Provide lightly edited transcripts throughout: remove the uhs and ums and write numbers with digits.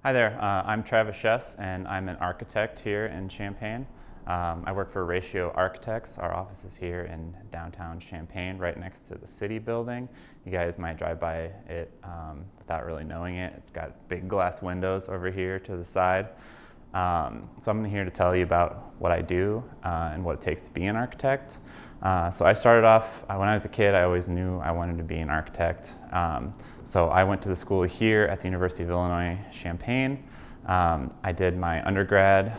Hi there, I'm Travis Schiess and I'm an architect here in Champaign. I work for Ratio Architects. Our office is here in downtown Champaign, right next to the city building. You guys might drive by it without really knowing it. It's got big glass windows over here to the side. So I'm here to tell you about what I do and what it takes to be an architect. So I started off, when I was a kid, I always knew I wanted to be an architect. So I went to the school here at the University of Illinois, Champaign. I did my undergrad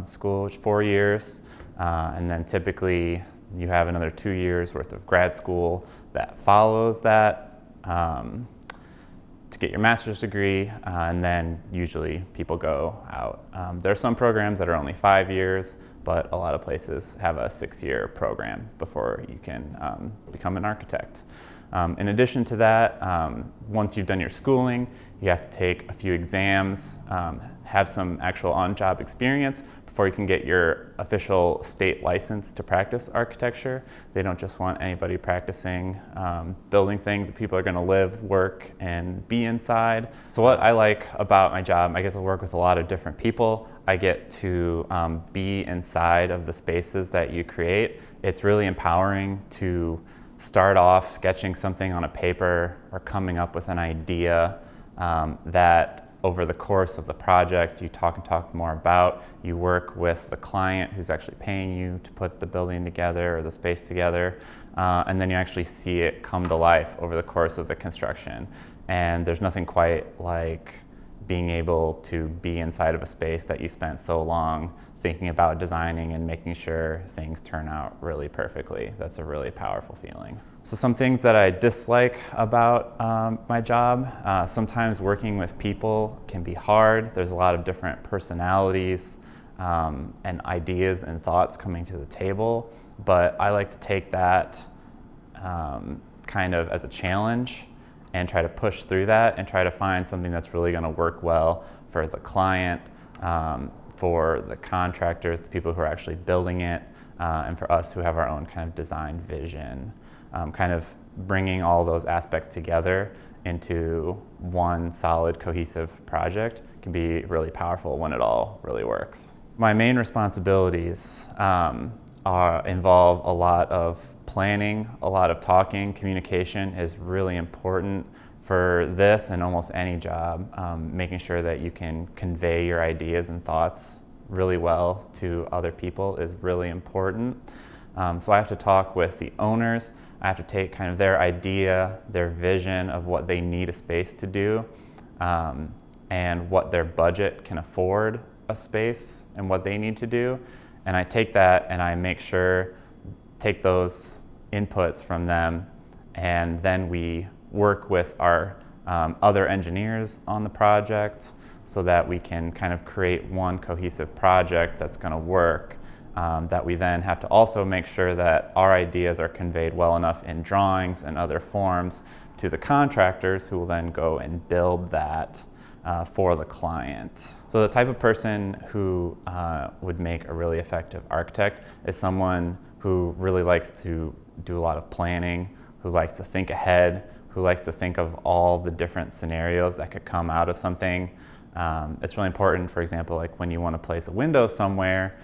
school, which 4 years, and then typically you have another 2 years worth of grad school that follows that to get your master's degree, and then usually people go out. There are some programs that are only 5 years, but a lot of places have a 6-year program before you can become an architect. In addition to that, once you've done your schooling, you have to take a few exams, have some actual on-job experience before you can get your official state license to practice architecture. They don't just want anybody practicing building things that people are going to live, work, and be inside. So what I like about my job, I get to work with a lot of different people. I get to be inside of the spaces that you create. It's really empowering to start off sketching something on a paper or coming up with an idea that over the course of the project you talk more about. You work with the client who's actually paying you to put the building together or the space together, and then you actually see it come to life over the course of the construction. And there's nothing quite like being able to be inside of a space that you spent so long thinking about designing and making sure things turn out really perfectly. That's a really powerful feeling. So some things that I dislike about my job, sometimes working with people can be hard. There's a lot of different personalities and ideas and thoughts coming to the table, but I like to take that kind of as a challenge and try to push through that and try to find something that's really going to work well for the client, for the contractors, the people who are actually building it, and for us who have our own kind of design vision. Kind of bringing all those aspects together into one solid, cohesive project can be really powerful when it all really works. My main responsibilities involve a lot of planning, a lot of talking. Communication is really important for this and almost any job. Making sure that you can convey your ideas and thoughts really well to other people is really important. So I have to talk with the owners. I have to take kind of their idea, their vision of what they need a space to do, and what their budget can afford a space and what they need to do. And I take that and I make sure, take those inputs from them, and then we work with our other engineers on the project so that we can kind of create one cohesive project that's going to work. That we then have to also make sure that our ideas are conveyed well enough in drawings and other forms to the contractors who will then go and build that for the client. So the type of person who would make a really effective architect is someone who really likes to do a lot of planning, who likes to think ahead, who likes to think of all the different scenarios that could come out of something. It's really important, for example, like when you want to place a window somewhere,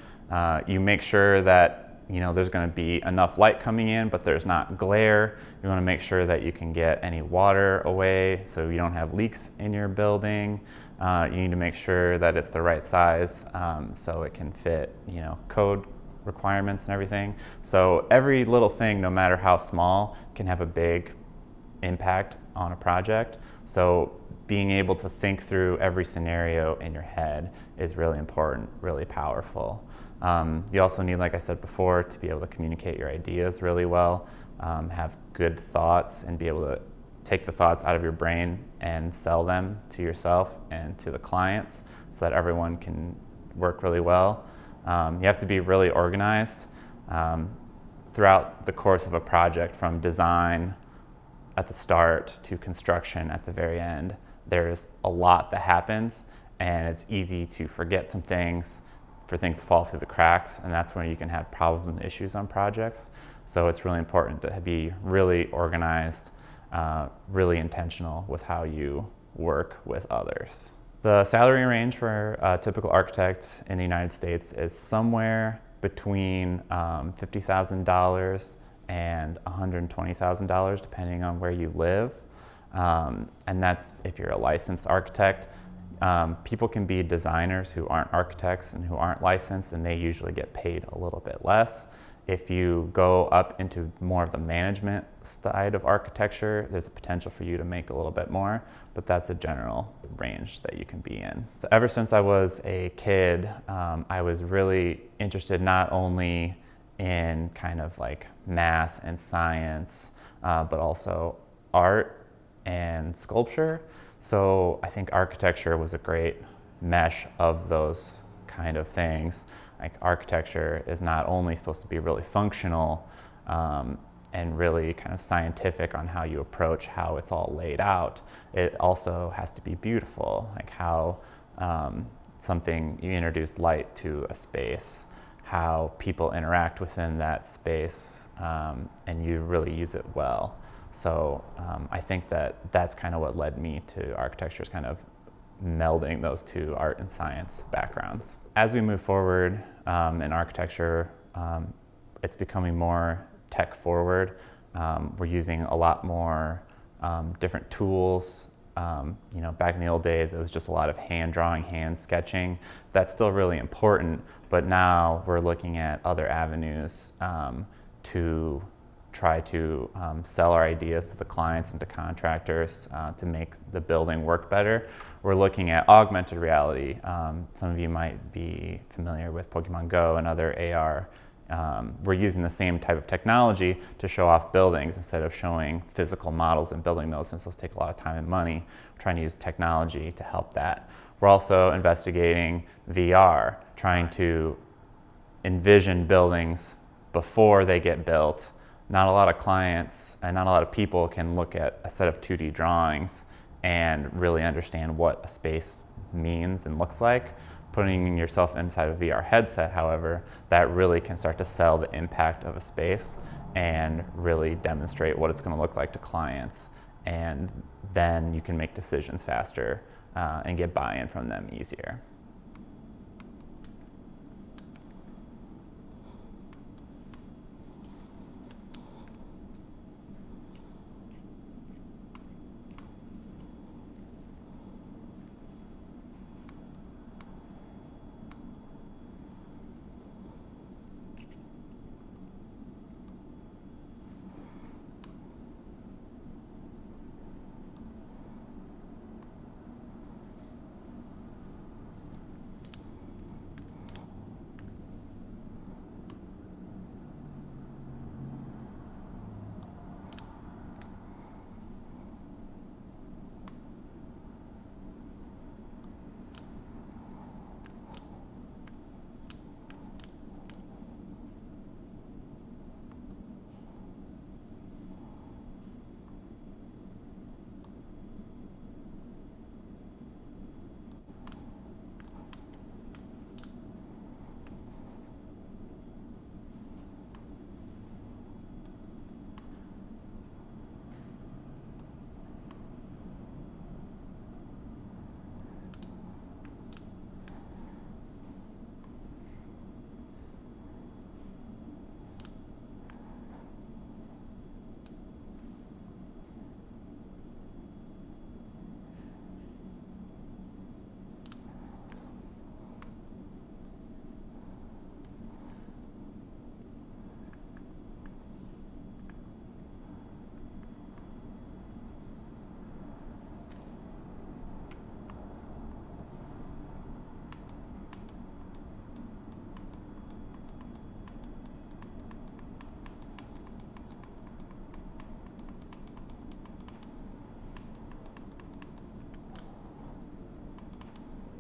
you make sure that there's going to be enough light coming in, but there's not glare. You want to make sure that you can get any water away so you don't have leaks in your building. You need to make sure that it's the right size so it can fit code requirements and everything. So every little thing, no matter how small, can have a big impact on a project. So being able to think through every scenario in your head is really important, really powerful. You also need, like I said before, to be able to communicate your ideas really well, have good thoughts, and be able to take the thoughts out of your brain and sell them to yourself and to the clients so that everyone can work really well. You have to be really organized throughout the course of a project, from design at the start to construction at the very end. There's a lot that happens, and it's easy to forget some things, for things to fall through the cracks, and that's when you can have problems and issues on projects. So it's really important to be really organized, really intentional with how you work with others. The salary range for a typical architect in the United States is somewhere between $50,000 and $120,000, depending on where you live. And that's if you're a licensed architect. People can be designers who aren't architects and who aren't licensed, and they usually get paid a little bit less. If you go up into more of the management side of architecture, there's a potential for you to make a little bit more, but that's a general range that you can be in. So ever since I was a kid, I was really interested not only in kind of like math and science, but also art and sculpture. So I think architecture was a great mesh of those kind of things. Like architecture is not only supposed to be really functional and really kind of scientific on how you approach how it's all laid out, it also has to be beautiful, like how something, you introduce light to a space, how people interact within that space, and you really use it well. So I think that that's kind of what led me to architecture, is kind of melding those two art and science backgrounds. As we move forward in architecture, it's becoming more tech forward. We're using a lot more different tools. Back in the old days, it was just a lot of hand drawing, hand sketching. That's still really important, but now we're looking at other avenues to try to sell our ideas to the clients and to contractors to make the building work better. We're looking at augmented reality. Some of you might be familiar with Pokemon Go and other AR. We're using the same type of technology to show off buildings instead of showing physical models and building those, since those take a lot of time and money. We're trying to use technology to help that. We're also investigating VR, trying to envision buildings before they get built. Not a lot of clients and not a lot of people can look at a set of 2D drawings and really understand what a space means and looks like. Putting yourself inside a VR headset, however, that really can start to sell the impact of a space and really demonstrate what it's going to look like to clients. And then you can make decisions faster and get buy-in from them easier.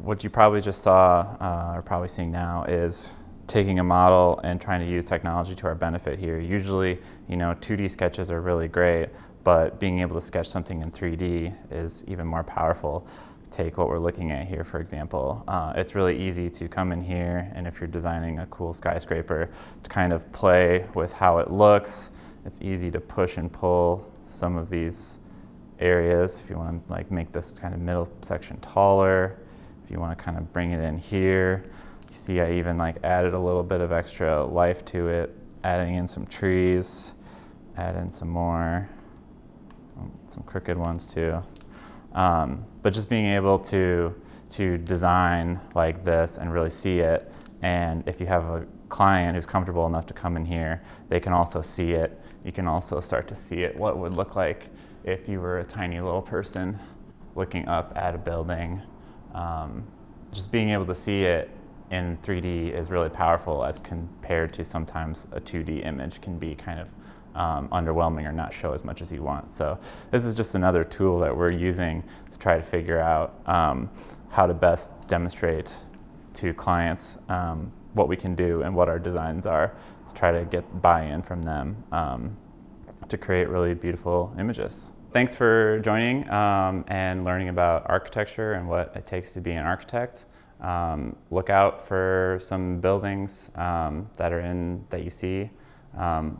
What you probably just saw, or probably seeing now, is taking a model and trying to use technology to our benefit here. Usually, 2D sketches are really great, but being able to sketch something in 3D is even more powerful. Take what we're looking at here, for example. It's really easy to come in here, and if you're designing a cool skyscraper, to kind of play with how it looks. It's easy to push and pull some of these areas if you want to make this kind of middle section taller. If you want to kind of bring it in here, you see I even like added a little bit of extra life to it, adding in some trees, add in some more, some crooked ones too. But just being able to design like this and really see it, and if you have a client who's comfortable enough to come in here, they can also see it. You can also start to see it, what it would look like if you were a tiny little person looking up at a building. Just being able to see it in 3D is really powerful as compared to sometimes a 2D image can be kind of underwhelming or not show as much as you want. So this is just another tool that we're using to try to figure out how to best demonstrate to clients what we can do and what our designs are, to try to get buy-in from them to create really beautiful images. Thanks for joining and learning about architecture and what it takes to be an architect. Look out for some buildings that you see.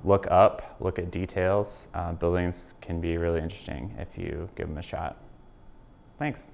Look up, look at details. Buildings can be really interesting if you give them a shot. Thanks.